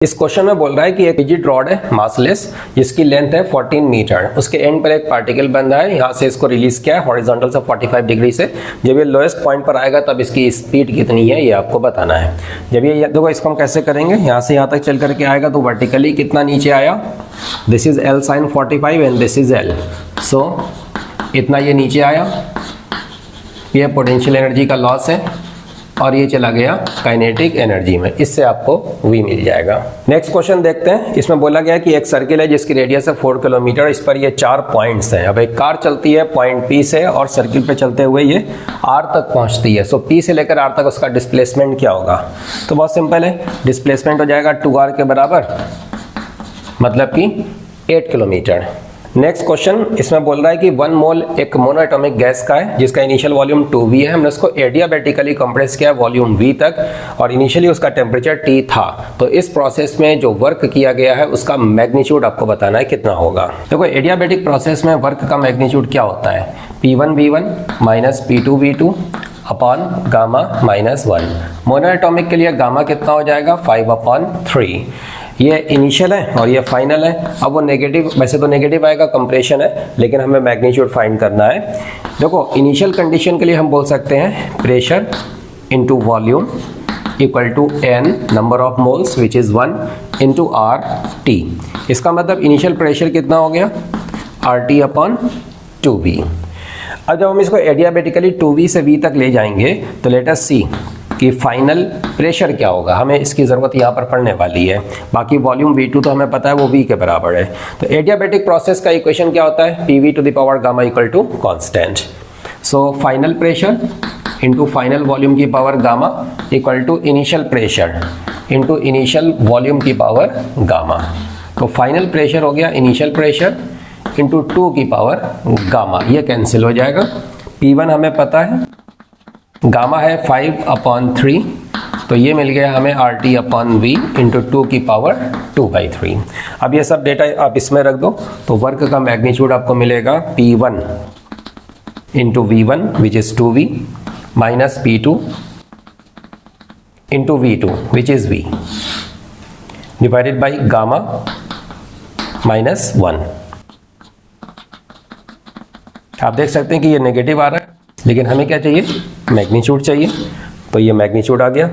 इस क्वेश्चन में बोल रहा है कि एक रिजिड रॉड है मासलेस जिसकी लेंथ है 14 मीटर, उसके एंड पर एक पार्टिकल बंधा है, यहाँ से इसको रिलीज किया है हॉरिजॉन्टल से 45 डिग्री से। जब ये लोएस्ट पॉइंट पर आएगा तब इसकी स्पीड कितनी है ये आपको बताना है। जब ये देखो इसको हम कैसे करेंगे, यहाँ से यहाँ तक चल करके आएगा तो वर्टिकली कितना नीचे आया, this is L sin 45 and this is L, सो इतना ये नीचे आया, ये पोटेंशियल एनर्जी का लॉस है और ये चला गया काइनेटिक एनर्जी में, इससे आपको V मिल जाएगा। नेक्स्ट क्वेश्चन देखते हैं। इसमें बोला गया कि एक सर्किल है जिसकी रेडियस है 4 किलोमीटर, इस पर ये 4 पॉइंट्स हैं। अब एक कार चलती है पॉइंट P से और सर्किल पे चलते हुए ये R तक पहुंचती है। सो P से लेकर R तक उसका डिस्प्लेसमेंट क्या होगा, तो बहुत सिंपल है, डिस्प्लेसमेंट हो जाएगा 2R के बराबर, मतलब कि 8 किलोमीटर। नेक्स्ट क्वेश्चन, इसमें बोल रहा है कि 1 मोल एक मोनोएटॉमिक गैस का है जिसका इनिशियल वॉल्यूम 2V है, हमने उसको एडियाबेटिकली कंप्रेस किया वॉल्यूम V तक और इनिशियली उसका टेम्परेचर T था। तो इस प्रोसेस में जो वर्क किया गया है उसका मैग्नीट्यूड आपको बताना है कितना होगा। देखो एडियाबेटिक प्रोसेस में वर्क का मैग्नीट्यूड क्या होता है, P1V1 minus P2V2 upon gamma minus 1। Monoatomic के लिए गामा कितना हो जाएगा, 5/3। ये इनिशियल है और ये फाइनल है। अब वो नेगेटिव, वैसे तो नेगेटिव आएगा, कंप्रेशन है, लेकिन हमें मैग्नीट्यूड फाइंड करना है। देखो इनिशियल कंडीशन के लिए हम बोल सकते हैं pressure into volume equal to n number of moles which is 1 into RT। इसका मतलब इनिशियल प्रेशर कितना हो गया, RT अपॉन 2V। अब जब हम इसको एडियाबेटिकली 2V से V तक ले जाएंगे तो लेट अस सी कि फाइनल प्रेशर क्या होगा, हमें इसकी ज़रूरत यहाँ पर पड़ने वाली है। बाकी वॉल्यूम V2 तो हमें पता है वो V के बराबर है। तो एडियाबेटिक प्रोसेस का इक्वेशन क्या होता है, PV to the power gamma equal to constant. So final pressure into final volume की power gamma equal to initial pressure into initial volume की पावर गामा। तो फाइनल प्रेशर हो गया इनिशियल प्रेशर इंटू 2 की power gamma, ये cancel हो जाएगा। P1 हमें पता है, गामा है 5/3, तो ये मिल गया हमें RT अपॉन V इंटू 2 की पावर 2/3। अब ये सब डेटा आप इसमें रख दो तो वर्क का मैग्नीट्यूड आपको मिलेगा P1 into V1 which is 2V minus P2 into V2 which is V divided by gamma minus 1। आप देख सकते हैं कि ये नेगेटिव आ रहा है, लेकिन हमें क्या चाहिए, मैग्नीट्यूड चाहिए, तो ये मैग्नीट्यूड आ गया।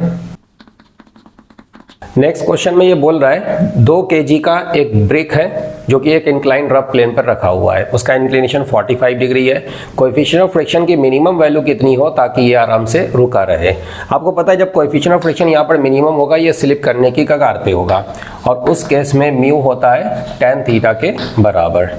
नेक्स्ट क्वेश्चन में ये बोल रहा है 2 kg का एक ब्रिक है जो कि एक इंक्लाइन रफ प्लेन पर रखा हुआ है, उसका इंक्लिनेशन 45 डिग्री है। कोएफिशिएंट ऑफ फ्रिक्शन की मिनिमम वैल्यू कितनी हो ताकि ये आराम से रुका रहे। आपको पता है जब कोएफिशिएंट ऑफ फ्रिक्शन यहाँ पर मिनिमम होगा ये स्लिप करने की कगार पे होगा और उस केस में म्यू होता है tan थीटा के बराबर।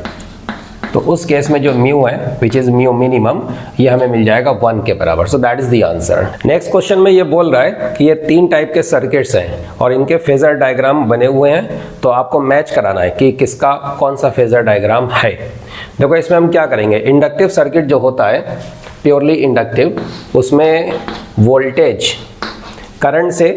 तो उस केस में जो म्यू है विच इज म्यू मिनिमम, ये हमें मिल जाएगा 1 के बराबर। So that is the answer. Next question में ये बोल रहा है कि ये 3 टाइप के सर्किट्स हैं और इनके फेजर डायग्राम बने हुए हैं, तो आपको मैच कराना है कि किसका कौन सा फेजर डायग्राम है। देखो इसमें हम क्या करेंगे, इंडक्टिव सर्किट जो होता है प्योरली इंडक्टिव, उसमें वोल्टेज करंट से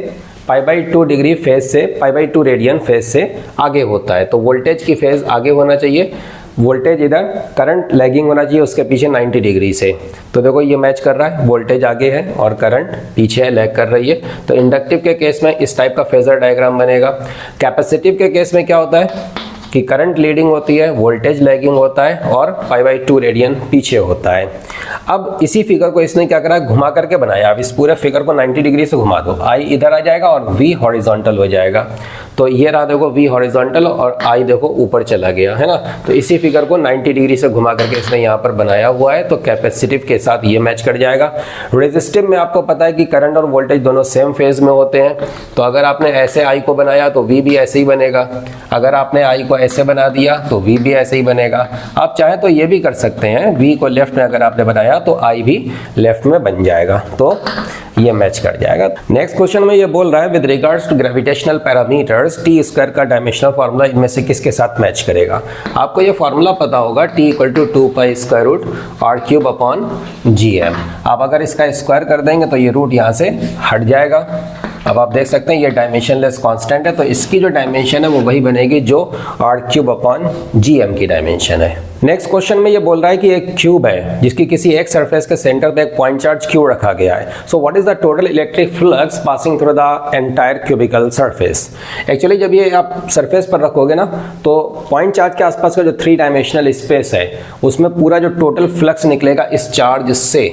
π/2 डिग्री फेज से π/2 रेडियन फेज से आगे होता है। तो वोल्टेज की फेज आगे होना चाहिए, वोल्टेज इधर, करंट लैगिंग होना चाहिए उसके पीछे 90 डिग्री से। तो देखो ये मैच कर रहा है, वोल्टेज आगे है और करंट पीछे लैग कर रही है। तो इंडक्टिव के केस में इस टाइप का फेजर डायग्राम बनेगा। कैपेसिटिव के केस में क्या होता है कि करंट लीडिंग होती है, वोल्टेज लैगिंग होता है और π/2 रेडियन पीछे होता है। अब इसी फिगर को इसने क्या करा, घुमा करके बनाया। अब इस पूरे फिगर को 90 डिग्री से घुमा दो, I इधर आ जाएगा और V हॉरिजॉन्टल हो जाएगा। तो ये रहा देखो V हॉरिजॉन्टल और I देखो ऊपर चला गया है ना। तो इसी फिगर को 90 डिग्री से घुमा करके इसने यहाँ पर बनाया हुआ है, तो कैपेसिटिव के साथ ये मैच कर जाएगा। रेजिस्टिव में आपको पता है कि करंट और वोल्टेज दोनों सेम फेज में होते हैं, तो अगर आपने ऐसे I को बनाया तो V भी ऐसे ही बनेगा, अगर आपने I को ऐसे बना दिया तो V भी ऐसे ही बनेगा। आप चाहे तो ये भी कर सकते हैं, V को लेफ्ट में अगर आपने बनाया तो I भी लेफ्ट में बन जाएगा, तो ये मैच कर जाएगा। नेक्स्ट क्वेश्चन में ये बोल रहा है with regards to gravitational parameters T square का डायमेंशनल फार्मूला इनमें से किसके साथ मैच करेगा। आपको ये फार्मूला पता होगा, T equal to 2π√R³ upon GM। आप अगर इसका स्क्वायर कर देंगे तो ये रूट यहाँ से हट जाएगा अब आप देख सकते हैं ये डायमेंशनलेस कांस्टेंट है, तो इसकी जो डायमेंशन है वो वही बनेगी जो r³/gm की डायमेंशन है। नेक्स्ट क्वेश्चन में ये बोल रहा है कि एक क्यूब है जिसकी किसी एक सरफेस के सेंटर पे एक पॉइंट चार्ज क्यू रखा गया है। So what is the total electric flux passing through the entire cubical surface. Actually जब ये आप सरफेस पर रखोगे ना, तो पॉइंट चार्ज के आसपास का जो 3 डायमेंशनल स्पेस है उसमें पूरा जो टोटल फ्लक्स निकलेगा इस चार्ज से,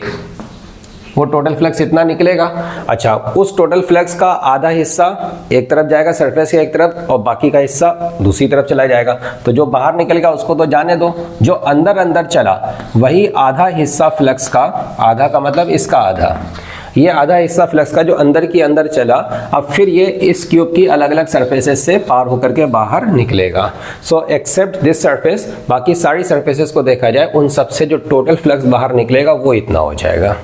वो टोटल फ्लक्स इतना निकलेगा। अच्छा, उस टोटल फ्लक्स का आधा हिस्सा एक तरफ जाएगा सरफेस के एक तरफ और बाकी का हिस्सा दूसरी तरफ चला जाएगा। तो जो बाहर निकलेगा उसको तो जाने दो, जो अंदर अंदर चला वही आधा हिस्सा फ्लक्स का, आधा का मतलब इसका आधा, ये आधा हिस्सा फ्लक्स का जो अंदर की अंदर चला, अब फिर ये इस क्यूब की अलग अलग सरफेसेस से पार होकर के बाहर निकलेगा। सो एक्सेप्ट दिस सरफेस, बाकी सारी सरफेसेस को देखा जाए उन सबसे जो टोटल फ्लक्स बाहर निकलेगा वो इतना हो जाएगा,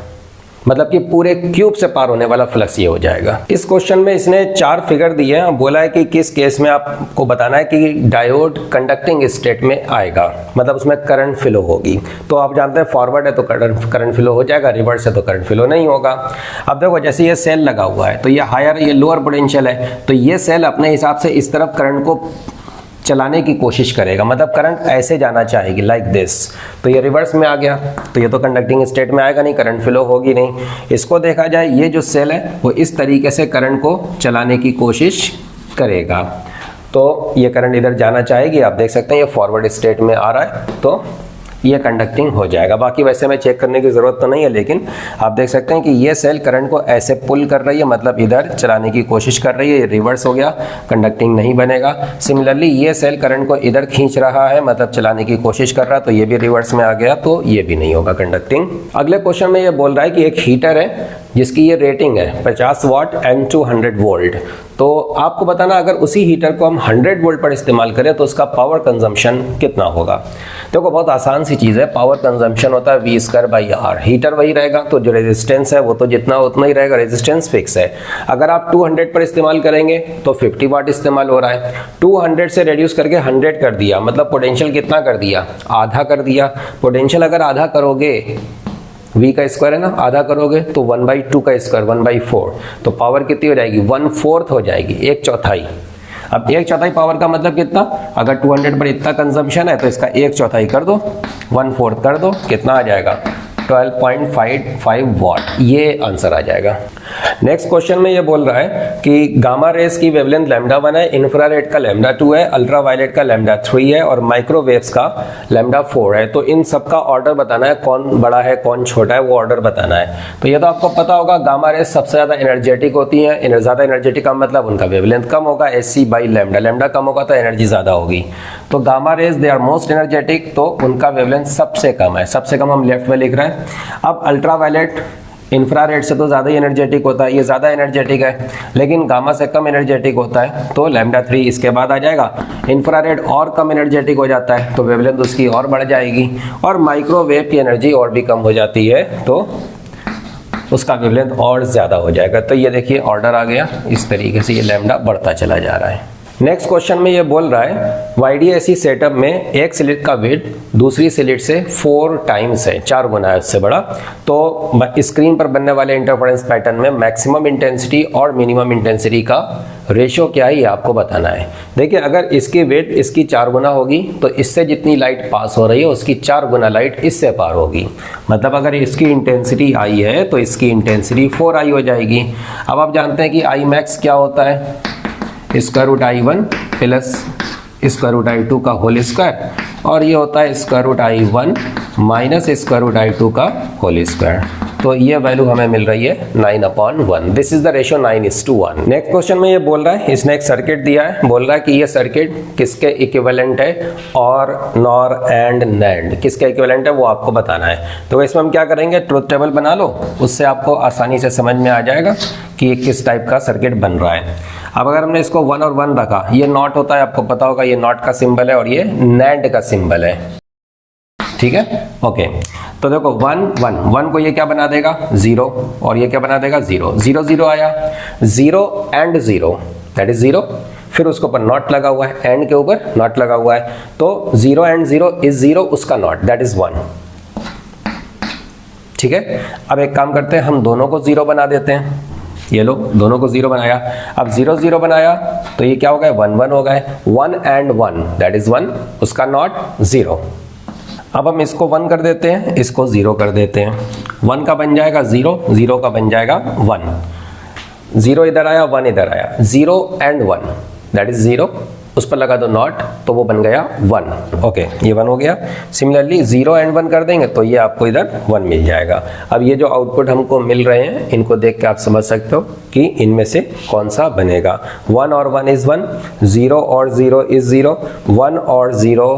मतलब कि पूरे क्यूब से पार होने वाला फ्लक्स ये हो जाएगा। इस क्वेश्चन में इसने 4 फिगर दिए हैं, बोला है कि किस केस में आपको बताना है कि डायोड कंडक्टिंग स्टेट में आएगा, मतलब उसमें करंट फ्लो होगी। तो आप जानते हैं फॉरवर्ड है तो करंट फ्लो हो जाएगा, रिवर्स है तो करंट फ्लो नहीं होगा। अब देखो जैसे ये सेल लगा हुआ है तो ये हायर, ये लोअर पोटेंशियल है, तो ये सेल अपने हिसाब से इस तरफ करंट को चलाने की कोशिश करेगा, मतलब करंट ऐसे जाना चाहेगी लाइक दिस, तो ये रिवर्स में आ गया, तो ये तो कंडक्टिंग स्टेट में आएगा नहीं, करंट फ्लो होगी नहीं। इसको देखा जाए ये जो सेल है वो इस तरीके से करंट को चलाने की कोशिश करेगा, तो ये करंट इधर जाना चाहेगी। आप देख सकते हैं ये फॉरवर्ड स्टेट में आ रहा है तो ये कंडक्टिंग हो जाएगा। बाकी वैसे में चेक करने की ज़रूरत तो नहीं है, लेकिन आप देख सकते हैं कि ये सेल करंट को ऐसे पुल कर रही है, मतलब इधर चलाने की कोशिश कर रही है, ये रिवर्स हो गया, कंडक्टिंग नहीं बनेगा। सिमिलरली ये सेल करंट को इधर खींच रहा है, मतलब चलाने की कोशिश कर रहा है, तो ये भी रिवर्स में आ गया, तो ये भी नहीं होगा कंडक्टिंग। अगले क्वेश्चन में ये बोल रहा है कि एक हीटर है जिसकी ये रेटिंग है 50 वाट एंड 200 वोल्ट। तो आपको बताना अगर उसी हीटर को हम 100 वोल्ट पर इस्तेमाल करें तो उसका पावर कंजम्पशन कितना होगा। देखो बहुत आसान सी चीज़ है, पावर कंजम्पशन होता है V²/R। हीटर वही रहेगा तो जो रेजिस्टेंस है वो तो जितना उतना ही रहेगा, रेजिस्टेंस फिक्स है। अगर आप 200 पर इस्तेमाल करेंगे तो 50 वाट इस्तेमाल हो रहा है, 200 से रेड्यूस करके 100 कर दिया, मतलब पोटेंशियल कितना कर दिया, आधा कर दिया। पोटेंशियल अगर आधा करोगे, V का स्क्वायर है ना, आधा करोगे तो 1/2 का स्क्वायर 1/4, तो पावर कितनी हो जाएगी, 1/4 हो जाएगी, 1/4। अब 1/4 पावर का मतलब कितना, अगर 200 पर इतना कंजम्पशन है तो इसका 1/4 कर दो, 1/4 कर दो, कितना आ जाएगा 12.55 वाट, ये आंसर आ जाएगा। नेक्स्ट क्वेश्चन में ये बोल रहा है कि गामा रेस की वेवलेंथ λ1 है, इंफ्रारेड का λ2 है, अल्ट्रावायलेट का λ3 है और माइक्रोवेव्स का λ4 है। तो इन सब का ऑर्डर बताना है, कौन बड़ा है कौन छोटा है, वो ऑर्डर बताना है। तो ये तो आपको पता होगा, गामा रेस सबसे ज़्यादा एनर्जेटिक होती है, ज़्यादा एनर्जेटिक का मतलब उनका वेवलेंथ कम होगा, Sc/λ, λ कम होगा तो एनर्जी ज़्यादा होगी। तो gamma rays they are most energetic, तो उनका वेवलेंथ सबसे कम है, सबसे कम हम लेफ्ट में लिख रहे हैं। अब अल्ट्रावायलेट इंफ्रारेड से तो ज़्यादा ही एनर्जेटिक होता है, ये ज़्यादा एनर्जेटिक है, लेकिन गामा से कम एनर्जेटिक होता है, तो λ3 इसके बाद आ जाएगा। इंफ्रारेड और कम एनर्जेटिक हो जाता है तो वेवलेंथ उसकी और बढ़ जाएगी, और माइक्रोवेव की एनर्जी और भी कम हो जाती है तो उसका वेवलेंथ और ज़्यादा हो जाएगा। तो ये देखिए ऑर्डर आ गया, इस तरीके से ये लैम्डा बढ़ता चला जा रहा है। नेक्स्ट क्वेश्चन में ये बोल रहा है YDAC सेटअप में एक स्लिट का वेट दूसरी स्लिट से 4 टाइम्स है, 4 गुना है उससे बड़ा। तो स्क्रीन पर बनने वाले इंटरफेरेंस पैटर्न में मैक्सिमम इंटेंसिटी और मिनिमम इंटेंसिटी का रेशियो क्या है ये आपको बताना है। देखिए अगर इसकी वेट इसकी 4 गुना होगी तो इससे जितनी लाइट पास हो रही है उसकी 4 गुना लाइट इससे पार होगी, मतलब अगर इसकी इंटेंसिटी I है तो इसकी इंटेंसिटी 4I हो जाएगी। अब आप जानते हैं कि I मैक्स क्या होता है, √I1 प्लस √I2 का होल स्क्वायर, और ये होता है √I1 माइनस √I2 का होल स्क्वायर। तो ये वैल्यू हमें मिल रही है 9/1। This is the ratio 9:1। Next question में ये बोल रहा है, इसने एक सर्किट दिया है, बोल रहा है कि ये सर्किट किसके इक्विवेलेंट है, और नॉर एंड नैंड किसके इक्विवेलेंट है वो आपको बताना है। तो इसमें हम क्या करेंगे, ट्रुथ टेबल बना लो, उससे आपको आसानी से समझ में आ जाएगा कि ये किस टाइप का सर्किट बन रहा है। अब अगर हमने इसको 1 और 1 रखा, ये नॉट होता है, आपको पता होगा ये नॉट का सिंबल है और ये नैंड का सिंबल है, ठीक है, ओके। तो देखो 1 को ये क्या बना देगा 0, और ये क्या बना देगा 0, 0 0 आया, 0 एंड 0 दैट इज 0, फिर उसके ऊपर नॉट लगा हुआ है, एंड के ऊपर नॉट लगा हुआ है, तो 0 एंड 0 इज 0, उसका नॉट दैट इज 1, ठीक है। अब एक काम करते हैं, हम दोनों को 0 बना देते हैं, ये लो दोनों को 0 बनाया। अब 0 0 बनाया तो ये क्या हो गए 1 1 हो गए। 1 and 1 दैट इज 1, उसका नॉट 0। अब हम इसको 1 कर देते हैं, इसको 0 कर देते हैं। 1 का बन जाएगा 0, 0 का बन जाएगा 1। 0 इधर आया, 1 इधर आया, 0 and 1 दैट इज 0, उस पर लगा दो नॉट तो वो बन गया 1। ओके, ये 1 हो गया। सिमिलरली 0 and 1 कर देंगे तो ये आपको इधर 1 मिल जाएगा। अब ये जो आउटपुट हमको मिल रहे हैं इनको देख के आप समझ सकते हो कि इनमें से कौन सा बनेगा। 1 और 1 इज 1, 0 और 0 इज 0, 1 और 0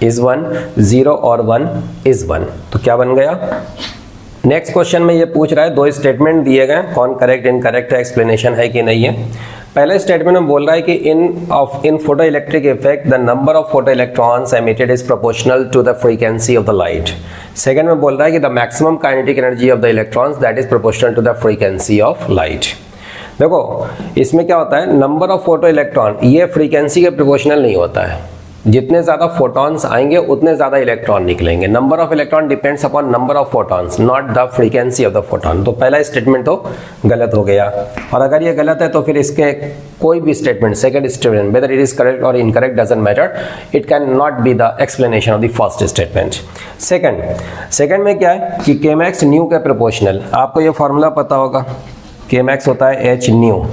इज 1, 0 और 1 इज 1। तो क्या बन गया। नेक्स्ट क्वेश्चन में ये पूछ रहा है, दो स्टेटमेंट दिए गए, कौन करेक्ट इनकरेक्ट है, एक्सप्लेनेशन है कि नहीं है। पहले स्टेटमेंट में बोल रहा है कि in photoelectric effect the number of photoelectrons emitted is proportional to the frequency of the light. Second में बोल रहा है कि the maximum kinetic energy of the electrons that is proportional to the frequency of light. देखो इसमें क्या होता है, नंबर ऑफ फोटो इलेक्ट्रॉन ये फ्रीक्वेंसी के प्रोपोर्शनल नहीं होता है। जितने ज़्यादा फोटॉन्स आएंगे उतने ज़्यादा इलेक्ट्रॉन निकलेंगे। Number of electron depends upon number of photons, not the frequency of the photon. तो पहला स्टेटमेंट तो गलत हो गया, और अगर ये गलत है तो फिर इसके कोई भी statement, second statement whether it is correct और incorrect doesn't matter, it cannot be the explanation of the first statement. Second में क्या है कि केमैक्स न्यू के प्रोपोर्शनल, आपको ये फॉर्मूला पता होगा, केमैक्स होता है h न्यू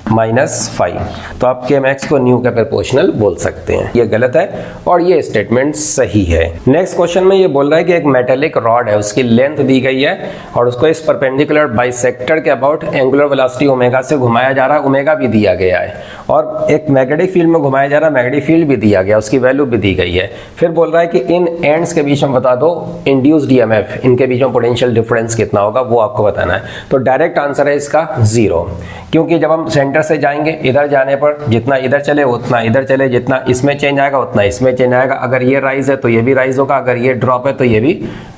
-5, तो आप केमैक्स को न्यू के प्रोपोर्शनल बोल सकते हैं। ये गलत है और ये स्टेटमेंट सही है। नेक्स्ट क्वेश्चन में ये बोल रहा है कि एक मेटेलिक रॉड है, उसकी लेंथ दी गई है और उसको इस परपेंडिकुलर बाइसेक्टर के अबाउट एंगुलर वेलोसिटी ओमेगा से घुमाया जा रहा है, ओमेगा भी दिया गया है, और एक मैग्नेटिक फील्ड में घुमाया जा रहा है, मैग्नेटिक फील्ड भी दिया गया, उसकी वैल्यू भी दी गई है। फिर बोल रहा है कि इन एंड्स के बीच में बता दो इंड्यूस्ड ईएमएफ, इनके बीच में पोटेंशियल डिफरेंस कितना होगा वो आपको बताना है। तो डायरेक्ट आंसर है इसका 0, क्योंकि जब हम सेंटर से जाएंगे इधर जाने पर जितना इधर चले उतना इधर चले, जितना इसमें चेंज आएगा उतना इसमें चेंज आएगा। अगर ये राइज है तो ये भी राइज होगा, अगर ये ड्रॉप है तो ये भी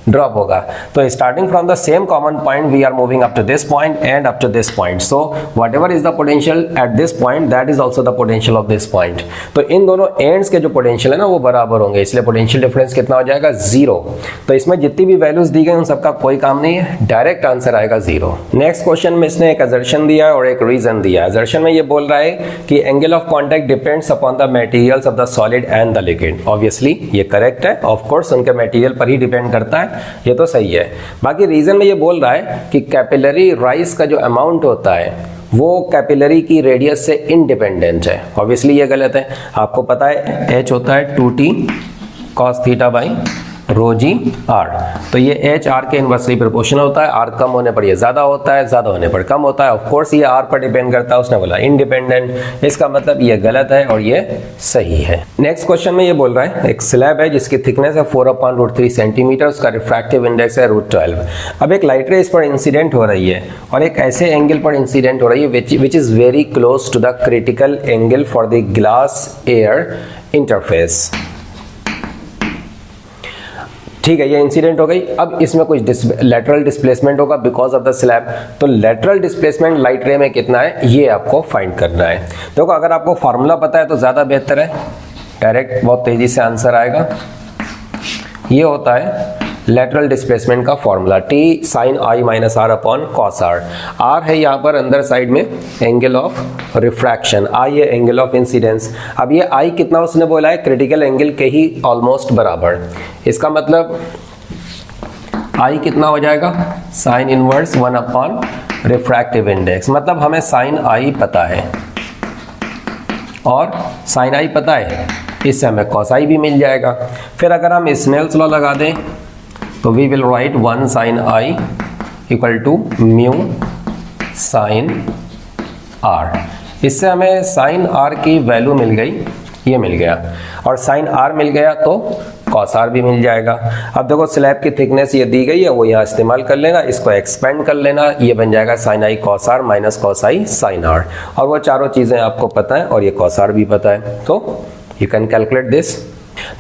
ड्रॉप होगा। तो starting from the same common point we are moving up to this point and up to this point, so whatever is the potential at this point that is also the potential of this point. तो इन दोनों ends के जो potential है ना वो बराबर होंगे, इसलिए पोटेंशियल डिफरेंस कितना हो जाएगा 0। तो इसमें जितनी भी वैल्यूज दी गई उन सबका कोई काम नहीं है, डायरेक्ट आंसर आएगा 0। नेक्स्ट क्वेश्चन में इसने एक असर्शन दिया है और एक रीजन दिया है। असर्शन में ये बोल रहा है कि angle of contact depends upon the materials of the solid and the liquid. Obviously ये करेक्ट है, ऑफ कोर्स उनके मटेरियल पर ही डिपेंड करता है, ये तो सही है। बाकी रीजन में ये बोल रहा है कि कैपिलरी राइज का जो अमाउंट होता है वो कैपिलरी की रेडियस से इंडिपेंडेंट है। ऑब्वियसली ये गलत है, आपको पता है h होता है 2t cos theta by rho g r, तो ये h r के इनवर्सली प्रोपोर्शनल होता है। r कम होने पर ये ज्यादा होता है, ज्यादा होने पर कम होता है। ऑफ कोर्स ये r पर डिपेंड करता है, उसने बोला इंडिपेंडेंट, इसका मतलब ये गलत है और ये सही है। नेक्स्ट क्वेश्चन में ये बोल रहा है एक स्लैब है जिसकी थिकनेस है 4/√3 सेंटीमीटर, उसका रिफ्रैक्टिव इंडेक्स है √12। अब एक लाइट रे इस पर इंसिडेंट हो रही है और एक ऐसे एंगल पर इंसिडेंट हो रही है which is very close to the critical angle for the glass air interface. ठीक है, ये इंसिडेंट हो गई। अब इसमें कुछ लेटरल डिस्प्लेसमेंट होगा बिकॉज ऑफ द स्लैब, तो लेटरल डिस्प्लेसमेंट लाइट रे में कितना है ये आपको फाइंड करना है। देखो अगर आपको फार्मूला पता है तो ज़्यादा बेहतर है, डायरेक्ट बहुत तेज़ी से आंसर आएगा। ये होता है लेटरल डिस्प्लेसमेंट का formula t sin i minus R upon cos R. R है यहाँ पर अंदर साइड में एंगल ऑफ रिफ्रैक्शन, i है एंगल ऑफ इंसिडेंस। अब ये i कितना उसने बोला है, क्रिटिकल एंगल के ही ऑलमोस्ट बराबर। इसका मतलब i कितना हो जाएगा, sine inverse 1 upon refractive index. मतलब हमें साइन i पता है और साइन i पता है, इससे हमें कॉस i भी मिल जाएगा। फिर अगर हम स्नेल्स लॉ लगा दें तो we will write 1 sin i equal to mu sine r। इससे हमें साइन r की वैल्यू मिल गई, ये मिल गया, और साइन r मिल गया तो cos r भी मिल जाएगा। अब देखो स्लैब की थिकनेस ये दी गई है, वो यहाँ इस्तेमाल कर लेना, इसको एक्सपेंड कर लेना, ये बन जाएगा sin i cos r minus cos i sin r। और वो चारों चीज़ें आपको पता है और ये cos r भी पता है, तो you can calculate this.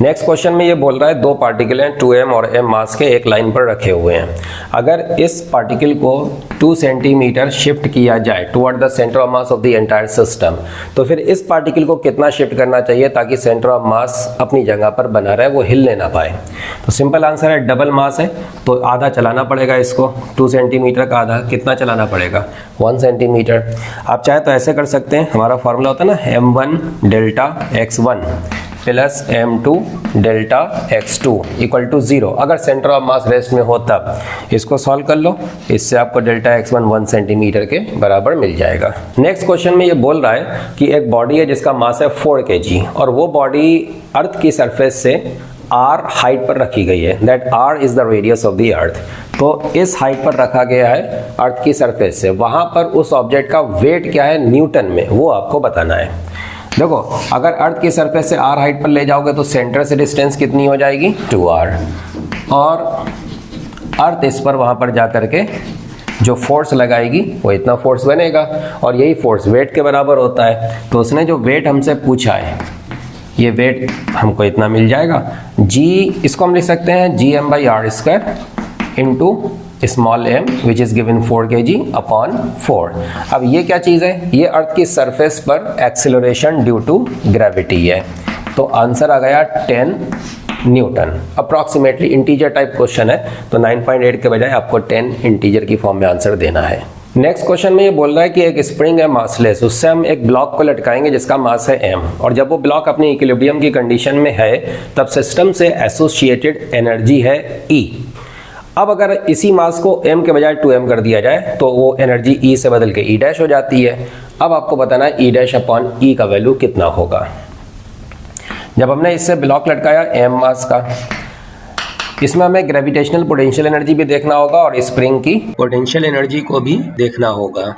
Next question में ये बोल रहा है दो पार्टिकल हैं 2m और m मास के एक लाइन पर रखे हुए हैं। अगर इस पार्टिकल को 2 सेंटीमीटर शिफ्ट किया जाए toward the centre of mass of the entire system, तो फिर इस पार्टिकल को कितना शिफ्ट करना चाहिए ताकि सेंटर ऑफ मास अपनी जगह पर बना रहे, वो हिलने ना पाए। तो सिंपल आंसर है डबल मास है तो आधा चलाना पड़ेगा इसको। 2 सेंटीमीटर का आधा कितना चलाना पड़ेगा? 1 सेंटीमीटर। आप चाहे तो ऐसे कर सकते हैं, हमारा फॉर्मूला होता है ना m1 delta x1 plus m2 delta x2 equal to 0। अगर सेंटर ऑफ मास रेस्ट में हो तब इसको सॉल्व कर लो, इससे आपको डेल्टा x1 1 सेंटीमीटर के बराबर मिल जाएगा। नेक्स्ट क्वेश्चन में ये बोल रहा है कि एक बॉडी है जिसका मास है 4 kg और वो बॉडी अर्थ की सरफेस से r हाइट पर रखी गई है, that r is the radius of the earth. तो इस हाइट पर रखा गया है अर्थ की सरफेस से, वहां पर उस ऑब्जेक्ट का वेट क्या है न्यूटन में, वो आपको बताना है। देखो, अगर अर्थ की सरफेस से r हाइट पर ले जाओगे तो सेंटर से डिस्टेंस कितनी हो जाएगी? 2r, और अर्थ इस पर वहां पर जा करके जो फोर्स लगाएगी वो इतना फोर्स बनेगा, और यही फोर्स वेट के बराबर होता है। तो उसने जो वेट हमसे पूछा है, ये वेट हमको इतना मिल जाएगा। g इसको हम लिख सकते हैं gm/r² into small m which is given 4 kg upon 4। अब ये क्या चीज़ है? ये अर्थ की सरफेस पर एक्सेलरेशन ड्यू टू ग्रेविटी है। तो आंसर आ गया 10 Newton. Approximately integer type question है तो 9.8 के बजाय आपको 10 इंटीजर की फॉर्म में आंसर देना है। नेक्स्ट क्वेश्चन में ये बोल रहा है कि एक स्प्रिंग है मासलेस, उससे हम एक ब्लॉक को लटकाएंगे जिसका मास है m, और जब वो ब्लॉक अपनी इक्विलिब्रियम की कंडीशन में है तब सिस्टम से एसोसिएटेड एनर्जी है E। अब अगर इसी मास को m के बजाय 2m कर दिया जाए तो वो एनर्जी E से बदल के E' हो जाती है। अब आपको बताना है E' अपॉन E का वैल्यू कितना होगा। जब हमने इससे ब्लॉक लटकाया m मास का, इसमें हमें ग्रेविटेशनल पोटेंशियल एनर्जी भी देखना होगा और स्प्रिंग की पोटेंशियल एनर्जी को भी देखना होगा।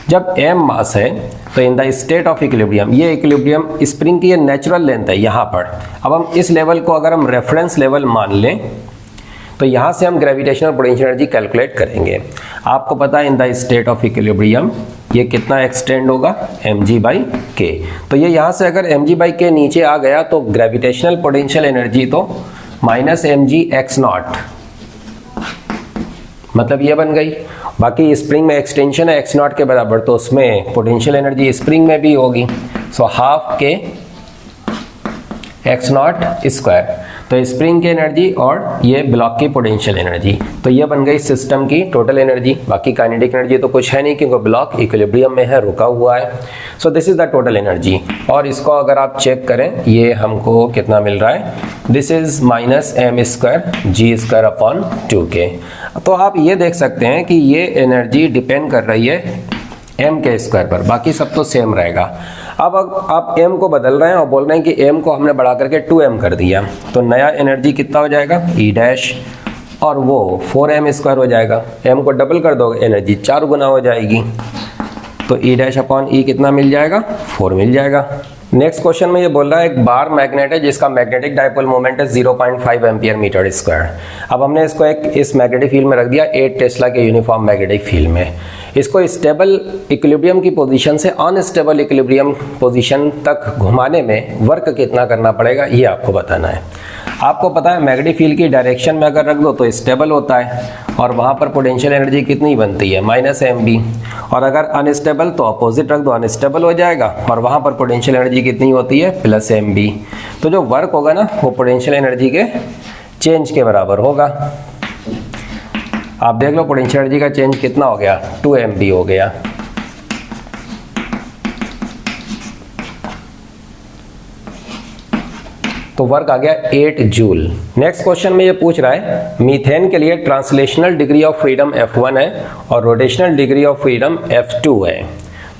जब m मास है तो in the state of equilibrium, ये इक्विलिब्रियम स्प्रिंग की ये नेचुरल लेंथ है यहाँ पर। अब हम इस लेवल को अगर हम रेफरेंस लेवल मान लें तो यहाँ से हम ग्रेविटेशनल पोटेंशियल एनर्जी कैलकुलेट करेंगे। आपको पता है in the state of equilibrium ये कितना एक्सटेंड होगा? mg/k। तो ये यहाँ से अगर mg/k नीचे आ गया तो ग्रेविटेशनल पोटेंशियल एनर्जी तो -mg/x0, मतलब ये बन गई। बाकी स्प्रिंग में एक्सटेंशन है x0 के बराबर, तो उसमें पोटेंशियल एनर्जी स्प्रिंग में भी होगी। सो हाफ के x0²। तो स्प्रिंग की एनर्जी और ये ब्लॉक की पोटेंशियल एनर्जी, तो ये बन गई सिस्टम की टोटल एनर्जी। बाकी काइनेटिक एनर्जी तो कुछ है नहीं क्योंकि ब्लॉक इक्विलिब्रियम में है, रुका हुआ है। So this is the total energy. और इसको अगर आप चेक करें ये हमको कितना मिल रहा है? This is -m² g² upon 2k। तो आप ये देख सकते हैं कि ये एनर्जी डिपेंड कर रही है m के स्क्वायर पर, बाकी सब तो सेम रहेगा। अब आप m को बदल रहे हैं और बोल रहे हैं कि m को हमने बढ़ा करके 2m कर दिया, तो नया एनर्जी कितना हो जाएगा? E' और वो 4m² हो जाएगा। m को डबल कर दोगे एनर्जी 4 गुना हो जाएगी, तो E' अपॉन E कितना मिल जाएगा? 4 मिल जाएगा। नेक्स्ट क्वेश्चन में ये बोल रहा है एक बार मैग्नेट है जिसका मैग्नेटिक डाइपोल मोमेंट है 0.5 एम्पियर मीटर स्क्वायर। अब हमने इसको इस मैग्नेटिक फील्ड में रख दिया 8 टेस्ला के यूनिफॉर्म मैग्नेटिक फील्ड में। इसको स्टेबल इक्विलिब्रियम की पोजीशन से अनस्टेबल इक्विलिब्रियम पोजीशन तक घुमाने में वर्क कितना करना पड़ेगा, ये आपको बताना है। आपको पता है मैग्नेटिक फील्ड की डायरेक्शन में अगर रख दो तो स्टेबल होता है और वहाँ पर पोटेंशियल एनर्जी कितनी बनती है? -mb। और अगर अनस्टेबल तो अपोजिट रख दो, अनस्टेबल हो जाएगा और वहाँ पर पोटेंशियल एनर्जी कितनी होती है? +mb। तो जो वर्क होगा ना वो पोटेंशियल एनर्जी के चेंज के बराबर होगा। आप देख लो पोटेंशियल एनर्जी का चेंज कितना हो गया? 2mb हो गया। तो वर्क आ गया 8 जूल। नेक्स्ट क्वेश्चन में ये पूछ रहा है मीथेन के लिए translational degree of freedom F1 है और rotational degree of freedom F2 है।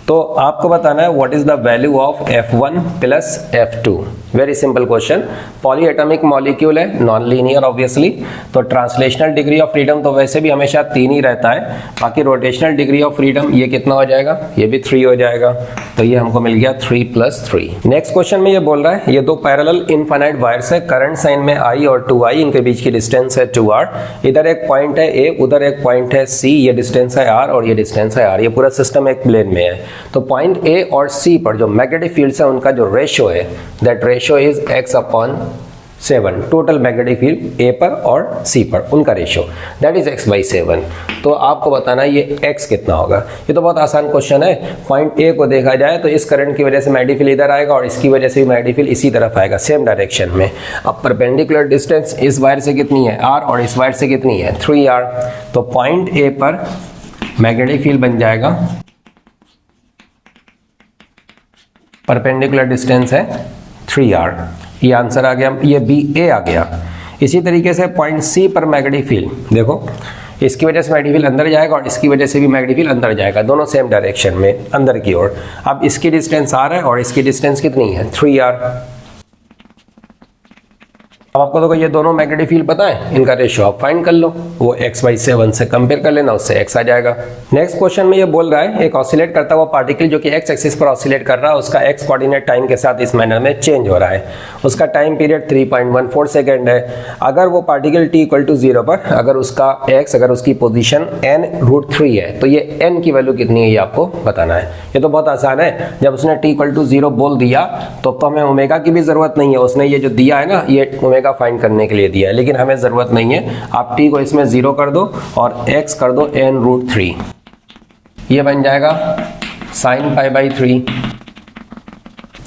तो आपको बताना है what is the value of F1 plus F2। Very simple question. Polyatomic molecule है, नॉन लीनियर ऑब्वियसली, तो ट्रांसलेशनल डिग्री ऑफ फ्रीडम तो वैसे भी हमेशा 3 ही रहता है। बाकी रोटेशनल डिग्री ऑफ फ्रीडम ये कितना हो जाएगा? ये भी 3 हो जाएगा। तो ये हमको मिल गया 3 + 3। नेक्स्ट क्वेश्चन में ये बोल रहा है ये दो पैरेलल इनफाइनाइट वायर्स है, करंट साइन में I और 2I, इनके बीच की डिस्टेंस है 2r। इधर एक पॉइंट है A, उधर एक पॉइंट है C, ये डिस्टेंस है r और ये डिस्टेंस है r। ये पूरा सिस्टम एक प्लेन में है। तो पॉइंट A और C पर जो मैग्नेटिक फील्ड है उनका जो रेशियो है that ratio is x/r 7 total magnetic field A पर और सी पर, उनका रेशियो, दैट इज x/7। तो आपको बताना है ये x कितना होगा। ये तो बहुत आसान क्वेश्चन है। पॉइंट ए को देखा जाए तो इस करंट की वजह से मैग्नेटिक फील्ड इधर आएगा और इसकी वजह से भी मैग्नेटिक फील्ड इसी तरफ आएगा, सेम डायरेक्शन में। अब परपेंडिकुलर डिस्टेंस इस वायर से कितनी है r और इस वायर से कितनी है 3r। तो पॉइंट ए पर मैग्नेटिक फील्ड बन जाएगा, परपेंडिकुलर डिस्टेंस है 3r। ये आंसर आ गया, ये बी ए आ गया। इसी तरीके से पॉइंट सी पर मैग्नेटिक फील्ड देखो, इसकी वजह से मैग्नेटिक फील्ड अंदर जाएगा और इसकी वजह से भी मैग्नेटिक फील्ड अंदर जाएगा, दोनों सेम डायरेक्शन में अंदर की ओर। अब इसकी डिस्टेंस r है और इसकी डिस्टेंस कितनी है 3r। अब आपको तो ये दोनों मैग्नेटिक फील्ड पता है, इनका रेशियो आप फाइंड कर लो, वो x/7 से कंपेयर कर लेना, उससे x आ जाएगा। नेक्स्ट क्वेश्चन में ये बोल रहा है एक ऑसिलेट करता हुआ पार्टिकल जो कि x एक्सिस पर ऑसिलेट कर रहा है, उसका x कोऑर्डिनेट टाइम के साथ इस मैनर में चेंज हो रहा है। उसका टाइम पीरियड 3.14 सेकेंड है। अगर वो पार्टिकल t = 0 पर, अगर उसका x, अगर उसकी पोजीशन n√3 है, तो ये n की वैल्यू कितनी है ये आपको बताना है। ये तो बहुत आसान है, जब उसने t = 0 बोल दिया तो हमें ओमेगा की भी जरूरत नहीं है। उसने ये जो दिया है ना, ये ओमेगा फाइंड करने के लिए दिया है, लेकिन हमें जरूरत नहीं है। आप t को इसमें 0 कर दो और x कर दो n√3, ये बन जाएगा sin π/3।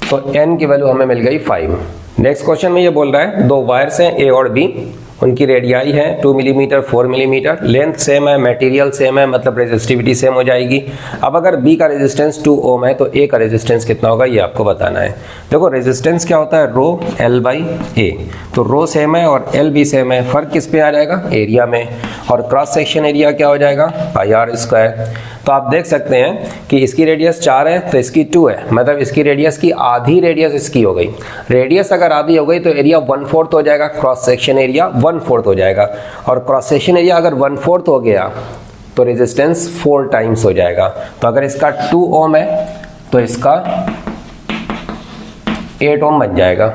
तो n की वैल्यू हमें मिल गई 5। नेक्स्ट क्वेश्चन में ये बोल रहा है दो वायर्स हैं a और b, उनकी रेडियाई है 2 मिलीमीटर 4 मिलीमीटर, लेंथ सेम है, मटेरियल सेम है, मतलब रेजिस्टिविटी सेम हो जाएगी। अब अगर b का रेजिस्टेंस 2 ओम है तो a का रेजिस्टेंस कितना होगा ये आपको बताना है। देखो रेजिस्टेंस क्या होता है, रो L/A, तो रो सेम है और L भी सेम है, फर्क किस पे आ जाएगा एरिया में, और क्रॉस सेक्शन एरिया क्या हो जाएगा πr²। तो आप देख सकते हैं कि इसकी रेडियस 4 है तो इसकी 2 है, मतलब इसकी रेडियस की आधी रेडियस इसकी हो गई। रेडियस अगर आधी हो गई तो एरिया 1/4 हो जाएगा, क्रॉस सेक्शन एरिया 1/4 हो जाएगा, और क्रॉस सेक्शन एरिया अगर 1/4 हो गया तो रेजिस्टेंस 4 टाइम्स हो जाएगा। तो अगर इसका 2 ओम है तो इसका 8 ओम बन जाएगा।